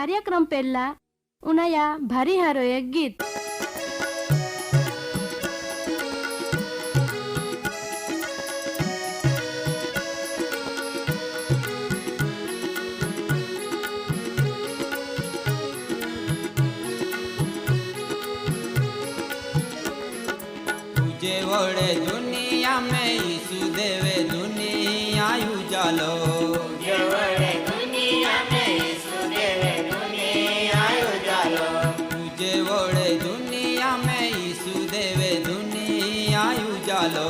कार्यक्रम पहला उनाया भारी हारो एक गीत। तुझे वड़े दुनिया में यीशु देवे दुनिया उजालो। तुझे वड़े दुनिया में यीशु देवे दुनिया उजालो। तुझे वड़े दुनिया में यीशु देवे दुनिया उजालो।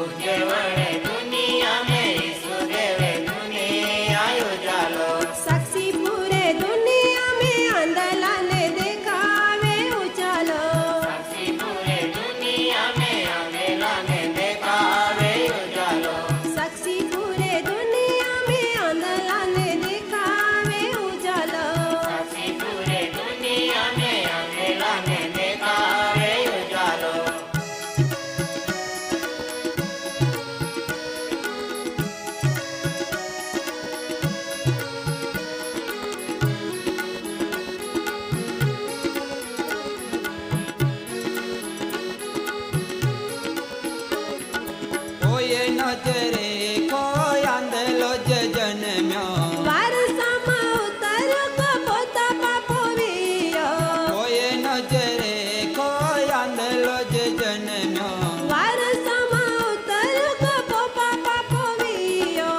तुझे वड़े दुनिया में यीशु देवे दुनिया उजालो। साक्षी पूरे दुनिया में अंधला ने देखावे उजालो। साक्षी पूरे दुनिया में अंधेला ने देखावे उजालो। साक्षी पूरे दुनिया में अंधला ने देखावे उजालो। साक्षी पूरे दुनिया में अंधेला ने देखावे उजालो। कोई नजरे कोई अंधेलो जे जन्म्यो। वारसाમાં ઉતાર્યો કપોતા પાપો વિયો। कोई नजरे कोई अंधेलो जे जन्म्यो। વારસામાં ઉતાર્યો કપોતા પાપો વિયો।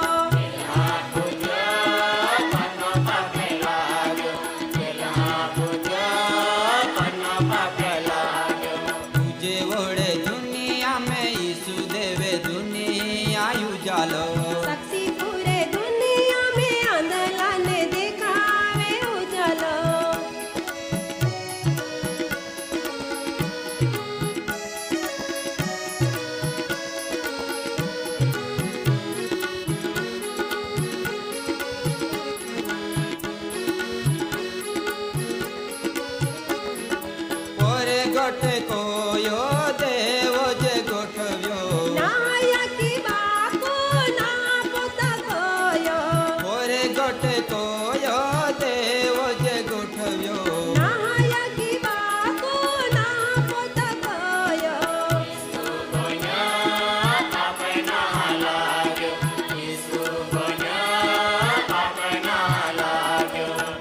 तुझे वड़े दुनिया में यीशु देवे दुनिया उजालो। साक्षी पूरे दुनिया में अंधला ने देखावे उजालो। पोरे गोटे कोयो देवो जे गोठव्यो। नाया की बाको ना पोता कोयो। पोरे गोटे कोयो देवो जे गोठव्यो। नाया की बाको ना पोता कोयो।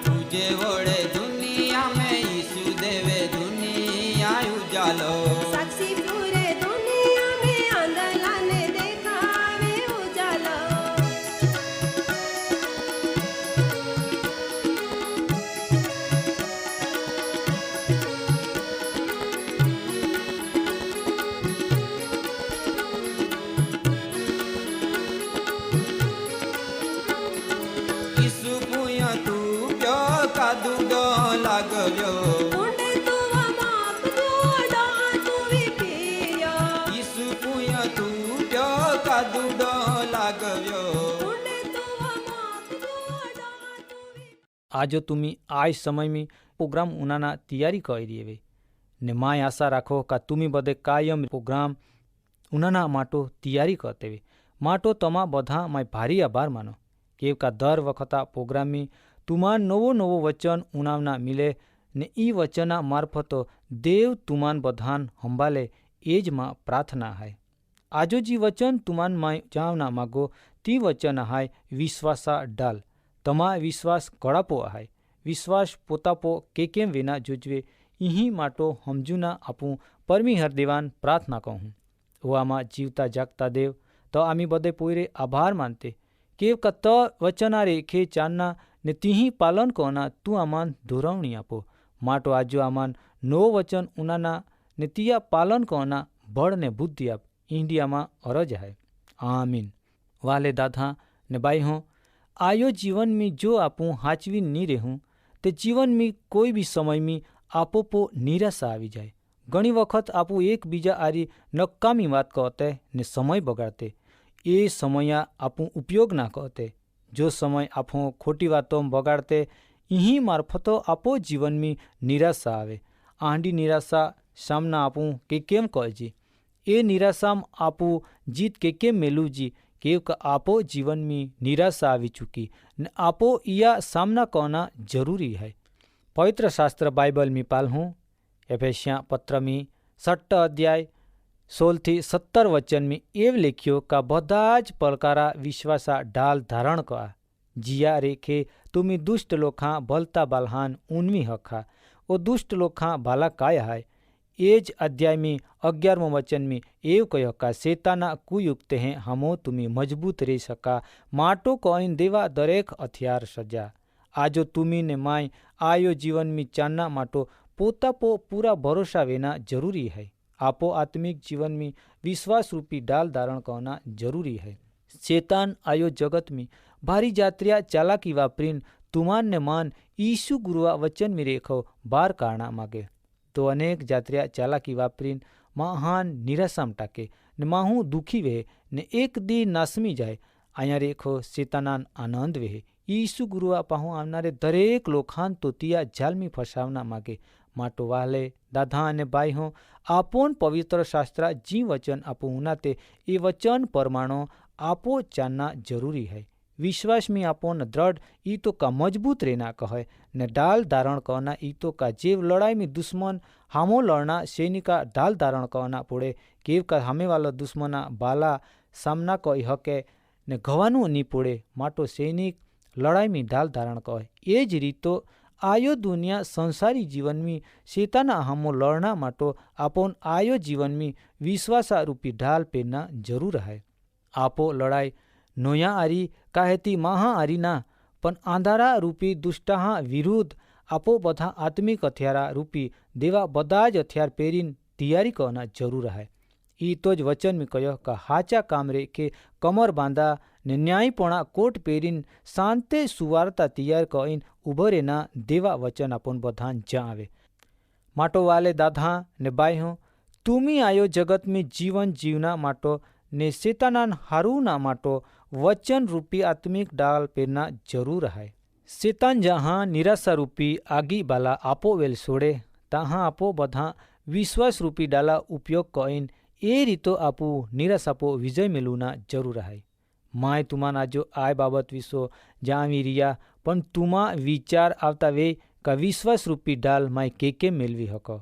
तुझे वड़े दुनिया में यीशु देवे दुनिया उजालो। साक्षी पूरे दुनिया में अंधला ने देखावे उजालो। यीशु पुयो तू प्यो कादुडो लागव्यो। ऊंडे तू माप दो तू भी पियो। यीशु पुयो तू प्यो कादुडो लागव्यो। ऊंडे तू माप दो तू भी। आज तुम्ही आज समय में प्रोग्राम उनाना तैयारी કરી હવે ને માય આશા રાખો કે तुम्ही બધે કાયમ પ્રોગ્રામ ઉનાના માટો તૈયારી કરતેવે માટો તમા બધા માય ભારી આભાર માનો કેવ કા દર વખત આ પ્રોગ્રામમાં તુમાન નવો નવો વચન ઉનાવના મિલે ને ઈ વચના મારફતો દેવ તુમાન બધાન હંભાલે એ જ માં પ્રાર્થના હાય આજો જી વચન તુમાન માય જાવના માગો તી વચન હાય વિશ્વાસા ડાલ તમા વિશ્વાસ કળાપો હાય વિશ્વાસ પોતાપો કેમ વિના જુજવે इही માટો સમજુના આપું પરમી હરદેવાન પ્રાર્થના કહું ઓઆમાં જીવતા જાગતા દેવ તો આમી બધે પોઈરે આભાર માનતે કેવ કત વચના રેખે ચાંદના ને તીહી પાલન કોના તું આમાન ધોરવણી આપો માટો આજો આમાન નો વચન ઉનાના ને તિયા પાલન કોના બળ ને બુદ્ધિ આપ ઇન્ડિયામાં અરજ હાય આમીન વાલે દાદા ને બાઈ હોं आयो जीवन में जो आपू हाचवी नहीं रहूँ ते जीवन में कोई भी समय में आपोपो निराशा આવી જાય ઘણી વખત આપું એકબીજા આરી નકામી વાત કહતે ને સમય બગાડતે એ સમય આપું ઉપયોગ ના કહતે જો સમય આપો ખોટી વાતો બગાડતે અહીં મારફતો આપો જીવન में નિરાશા આવે આંડી નિરાશા સામના આપું કે કેમ કહેજી એ નિરાશામાં આપું જીત કે કેમ મેલુજી કેવક આપो जीवन में निराशा આવી चुकी ने आपो या सामना करना जरूरी है पवित्र शास्त्र बाइबल में पाल हूँ एफेसिया पत्र में 6 अध्याय 16-17 वचन में एव लिख्यो का બધા જ પડકારા વિશ્વાસા ઢાલ ધારણ કા जिया रेखे तुम्ही दुष्ट लोखां भलता बालहान उन्वी हखा ओ दुष्ट लोखां भाला काय हाय। ए ज अध्याय में 11 वचन में एव कह का सेताना कुयुक्त हैं हमो तुम्ही मजबूत रही सका माटो कहीन देवा दरेक हथियार सजा आजो तुम्ही ने माय आयो जीवन में चाना माटो पोता पो पूरा भरोसा वेना जरूरी है। आपो आत्मिक जीवन में विश्वास रूपी डाल धारण करना जरूरी है। शैतान आयो जगत में भारी जात्रिया चालाकी वापरीन तुमान ने मान ईशु गुरुआ वचन में रेखो बार कारणा मागे तो अनेक जात्रिया चालाकी वापरीन महान निराशाम टाके ने माहू दुखी वे ने एक दी नासमी जाए आया रेखो शैतानान आनंद वे ईशु गुरुआ पाहू आवनारे दरेक लोखान तो तिया जालमी फसावना मागे માટો વાલે દાદા અને ભાઈ હો આપોન પવિત્ર શાસ્ત્ર जी वचन आपो उनाते ए वचन परमाणो आपो जानना जरूरी है। विश्वास में आपोन दृढ़ ई तो का मजबूत रहना कहे ने डाल धारण करना ई तो का जेव लड़ाई में दुश्मन हामो लड़ना सैनिका डाल धारण करना पड़े केव का हमें वाला दुश्मना बाला सामना कही हके ने घवानु नहीं पड़े માટો सैनिक लड़ाई में डाल धारण कहे। ए ज रीतो आयो दुनिया संसारी जीवन में शैताना हमो लड़ना माटो आपोन आयो जीवन में विश्वासा रूपी ढाल पहनना जरूर है। आपो लड़ाई नोया आरी काहेती महा आरी ना पण आंधारा रूपी दुष्टाहा विरुद्ध आपो बधा आत्मिक हथियारा रूपी देवा बदा ज हथियार पेरीन तैयारी करना जरूर है। ई तो ज वचन में कहो का हाचा काम रे के कमर बांधा ने न्यायपणा कोट पेरीन शांते सुवारता तैयार कईन उभरे ना देवा वचन अपन बधान जावे। માટો वाले दादा ने बाई हो तुमी आयो जगत में जीवन जीवना માટો ने शैतानान हारू ना માટો वचन रूपी आत्मिक डाल पेरना जरूर है। शैतान जहाँ निराशा रूपी आगी बाला आपो वेल सोड़े तहाँ आपो बधा विश्वास रूपी डाला उपयोग कईन ए रीतो आपू निराशापो विजय मेलूना जरूर है। माय तुमान आजो आय बाबत विसो जावी रिया पण तुमा विचार आवता वे का विश्वास रूपी डाल माय के मेलवी हको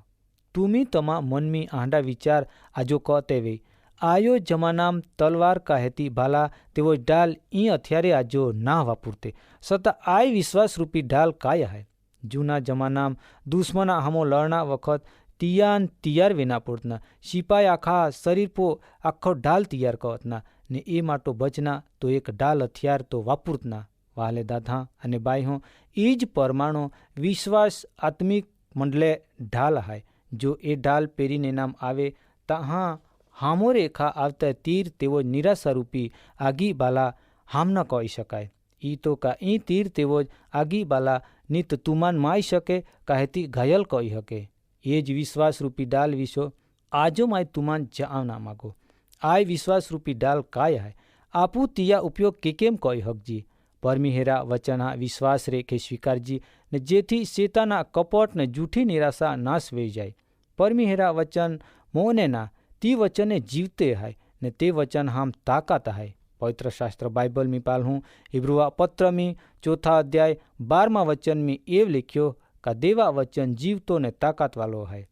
तुमी तमा मन में आंडा विचार आजो कहते वे आयो जमानाम तलवार काहेती भाला तेवो डाल ई हथियारे आजो ना वापुरते सता आय विश्वास रूपी डाल काय है। जूना जमानाम दुश्मना हमो लड़ना वखत तियान तैयार वेना पड़तना सिपाही आखा शरीर पो आखो डाल तैयार करतना ने ए માટો बचना तो एक डाल हथियार तो वापुरतना। वाले दादा अने बाई हो ईज परमाणु विश्वास आत्मिक मंडले ढाल है जो ए डाल पेरीने नाम आवे तहाँ हामो रेखा आवता तीर तेवो निराशा रूपी आगी बाला हाम न कही शकाय। ई तो का ई तीर तेवो आगी बाला नित तुमान माई शके काहेती घायल कही हके। ए ज विश्वास रूपी डाल विशो आजो माय तुमान जाव ना मागो आय विश्वास रूपी डाल काय है आपू तिया उपयोग केम कही हकजी परमिहेरा वचन विश्वास रेखे स्वीकारजी ने जेथी शैताना कपट ने जूठी निराशा नाश वे जाए। परमिहेरा वचन मोने ना ती वचने जीवते है ने ते वचन हम ताकत है। पवित्र शास्त्र बाइबल में पाल हूँ इब्रुआ पत्र में 4 अध्याय 12 वचन में एव लिख्यो का देवा वचन जीवतो ने ताकत वालो है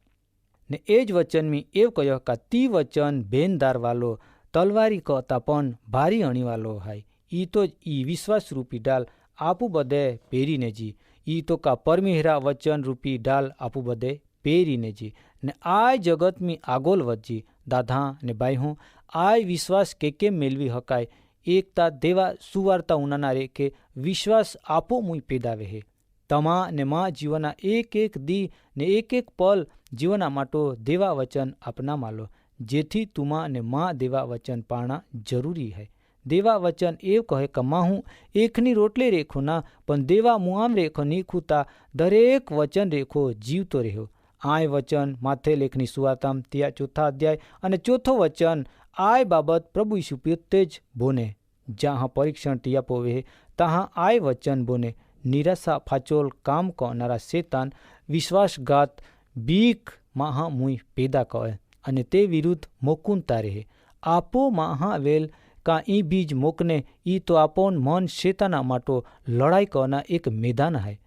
ने एज वचन में एव कहो का ती वचन बेनदार वालो तलवारी कहतापन भारी अणी वालो है। ई तो ई विश्वास रूपी डाल आपू बदे पेरी ने जी ई तो का परमिहेरा वचन रूपी डाल आपू बदे पेरी ने जी ने आय जगत में आगोल वजी दादा ने बाई हूँ आय विश्वास के मेलवी हकाय एकता देवा सुवार्ता उनाना रे के विश्वास आपो मुई पेदावे है। तमा ने माँ जीवना एक एक दी ने एक एक पल जीवना માટો देवा वचन अपना मालो जेथी तुमा ने माँ देवा वचन पाना जरूरी है। देवा वचन एव कहे कमाहूँ एकनी रोटले रेखो ना पण देवा मुआम रेखो नीखूता दरेक वचन रेखो जीवतो रहो। आय वचन माथे लेखनी सुवार्ताम 4 अध्याय अने 4 वचन आय बाबत प्रभु यीशु तेज बोने जहाँ परीक्षण टिया पोवे तहाँ आय वचन बोने निराशा फाचोल काम करनारा शैतान विश्वासघात बीक महा मुई पैदा कहे अने ते विरुद्ध मोकुनता रहे। आपो महावेल का ई बीज मोकने ई तो आपोन मन शैताना માટો लड़ाई करना एक मैदान है।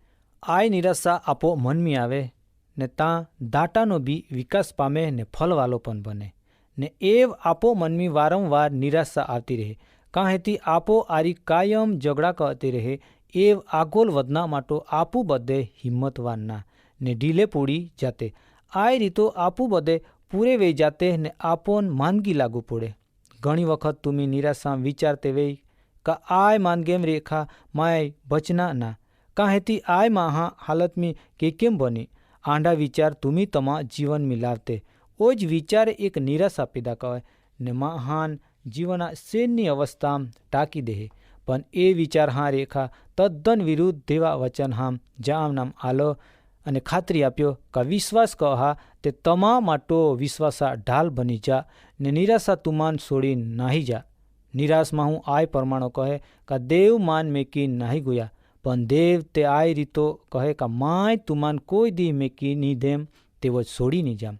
આય નિરાશા આપો મનમી આવે ને ત્યાં દાટાનો બી વિકાસ પામે ને ફલવાલો પણ બને ને એવ આપો મનમી વારંવાર નિરાશા આવતી રહે કાંહેથી આપો આરી કાયમ ઝઘડા કરતી રહે એવ આગોલ વધના માટો આપું બધે હિંમતવાનના ને ઢીલે પૂડી જાતે આય રીતો આપું બધે પૂરે વહી જાતે ને આપોન માંદગી લાગુ પડે ઘણી વખત તુમી નિરાશા વિચારતે વહી का आय मानगेम रेखा माय बचना ना काहेती आय महा हालत में केम बनी आंडा विचार तुम्ही तमा जीवन में लावते ओज विचार एक निराशा पैदा करे ने महान जीवना सैन्य अवस्था टाकी दे पण ए विचार हाँ रेखा तद्दन विरुद्ध देवा वचन हाम जाम नाम आलो અને ખાતરી આપ્યો કે વિશ્વાસ કહા તે તમા માટો વિશ્વાસા ઢાલ બની જા ને નિરાશા તુમાન છોડી નાહી જા નિરાશમાં હું આય પરમાણો કહે કે દેવ માન મેકી નાહી ગયા પણ દેવ તે આય રીતો કહે કે માય તુમાન કોઈ દી મેકી ની દેમ તેવો છોડી ની જામ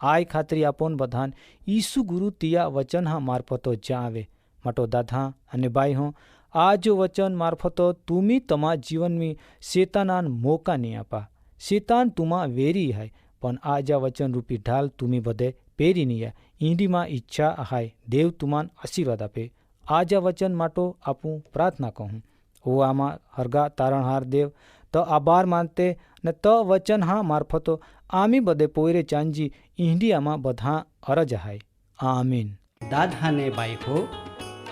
આય ખાતરી આપોન બધાન ઈસુ ગુરુ તિયા વચન હા મારફતો જ્યાં આવે માટો દાદા અને બાઈ હું આ જો વચન મારફતો તુમી તમા જીવનની શેતાનાન મોકા નહીં આપા શેતાન તુમા વેરી હાય પણ આજા વચન રૂપી ઢાલ તુમી બધે પેરી નહીં ઈંડીમાં ઈચ્છા હાય દેવ તુમાન આશીર્વાદ આપે આજા વચન માટો આપું પ્રાર્થના કહું ઓ આમાં હરગા તારણહાર દેવ તો આભાર માનતે ને ત વચન હા મારફતો આમી બધે પોયરે ચાંજી ઈંડિયામાં બધા અરજ હાય આમીન દાદાને બાઈ હો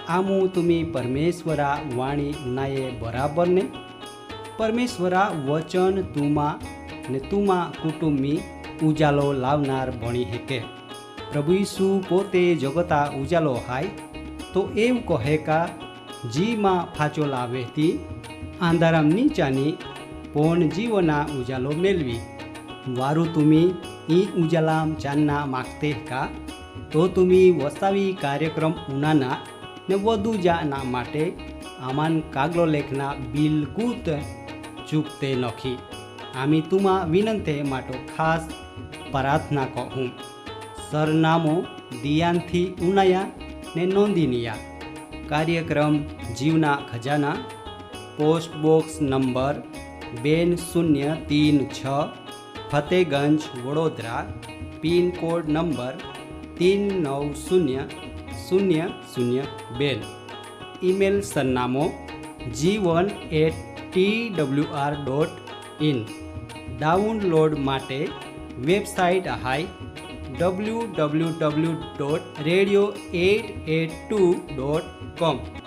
આમું તુમી પરમેશ્વરા વાણી નાયે બરાબર ને પરમેશ્વરા વચન તુમા ને તુમા કુટુંબી ઉજાલો લાવનાર ભણી હેકે પ્રભુ ઈસુ પોતે જગતા ઉજાલો હાય તો એવું કહે કા જીમાં ફાચો લાવેતી આંધારામ નીચાની પોણ જીવના ઉજાલો મેળવી વારું તુમી ઈ ઉજાલામ ચાંદના માગતે કા તો તુમી વસાવી કાર્યક્રમ ઉનાના ને વધુ જાના માટે આમાન કાગલો લેખના બિલકુલ ચૂકતે નખી આમી તુમા વિનંતે માટો ખાસ પ્રાર્થના કહું સરનામો દિયાનથી ઉનાયા ને નોંધીનિયા કાર્યક્રમ જીવના ખજાના post box number 2036 Fatehganj Vadodara pin code number 390002 email સરનામો g1@twr.in ડાઉનલોડ માટે વેબસાઇટ હાય www.radio882.com